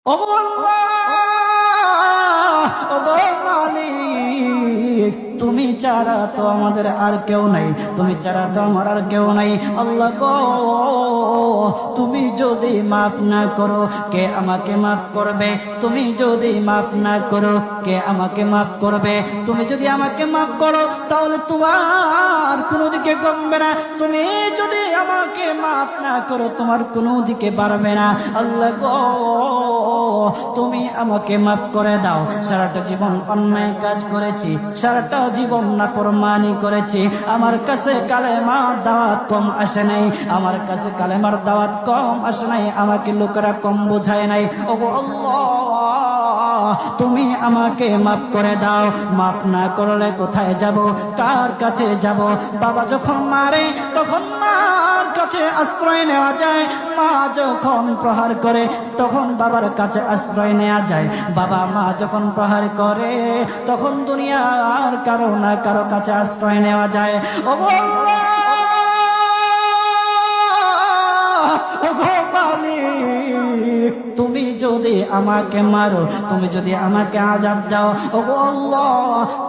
ও আল্লাহ, ও গো মালিক, তুমি ছাড়া তো আমাদের আর কেউ নাই, তুমি ছাড়া তো আমার আর কেউ নাই। আল্লাহ গো, তুমি যদি মাফ না করো কে আমাকে মাফ করবে? তুমি যদি মাফ না করো কে আমাকে মাফ করবে? তুমি যদি আমাকে মাফ করো তাহলে তোমার কোনো দিকে কমবে না, তুমি যদি আমাকে মাফ না করো তোমার কোনো দিকে বাড়বে না। আল্লাহ গো, তুমি আমাকে মাফ করে দাও। সারাটা জীবন অন্যায় কাজ করেছি, সারাটা জীবন নাফরমানি করেছি, আমার কাছে কালেমার দাওয়াত কম আসে নাই, আমার কাছে কালেমার দাওয়াত কম আসে নাই, আমাকে লোকেরা কম বোঝায় নাই। ওগো আল্লাহ, তুমি আমাকে মাফ করে দাও। মাফ না করলে কোথায় যাব, কার কাছে যাব? বাবা যখন মারে তখন মার কাছে আশ্রয় নেওয়া যায়, মা যখন প্রহার করে তখন বাবার কাছে আশ্রয় নেওয়া যায়, বাবা মা যখন প্রহার করে তখন দুনিয়ার কারো না কারো কাছে আশ্রয় নেওয়া যায়। ওগো আল্লাহ, ওগো মালিক, তুমি যদি আমাকে মারো, তুমি যদি আমাকে আযাব দাও, ওগো আল্লাহ,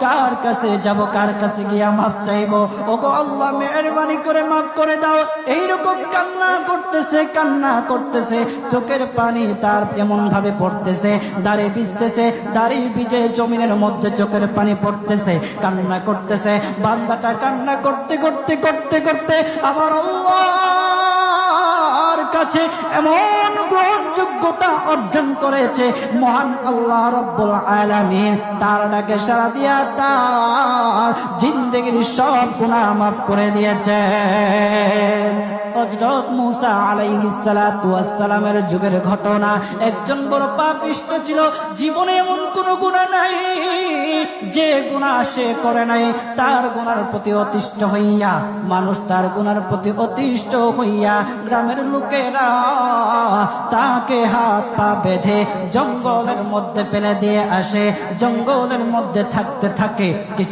কার কাছে যাব, কার কাছে গিয়া মাফ চাইবো? ওগো আল্লাহ, মেহেরবানি করে মাফ করে দাও। এইরকম কান্না করতেছে, কান্না করতেছে, চোখের পানি তার এমন ভাবে পড়তেছে, দাড়ি ভিজতেছে, দাড়ি ভিজে জমিনের মধ্যে চোখের পানি পড়তেছে, কান্না করতেছে। বান্দাটা কান্না করতে করতে করতে করতে আমার আল্লাহর কাছে এমন গ্রহণযোগ্যতা অর্জন করেছে, মহান আল্লাহ রাব্বুল আলামিন তার ডাকে সাড়া দিয়া তার জিন্দেগির সব গুনাহ মাফ করে দিয়েছে। হযরত মূসা আলাইহিস সালাতু ওয়াস সালামের যুগের ঘটনা। একজন বড় পাপিষ্ঠ ছিল, জীবনে এমন কোন গুনাহ নাই যে গুনাহ সে করে নাই। তার গুনার প্রতি অতিষ্ঠ হইয়া, মানুষ তার গুনার প্রতি অতিষ্ঠ হইয়া গ্রামের লোকেরা তাকে হাত পা বেঁধে জঙ্গলের মধ্যে ফেলে দিয়ে আসে। জঙ্গলের মধ্যে থাকতে থাকে কিছু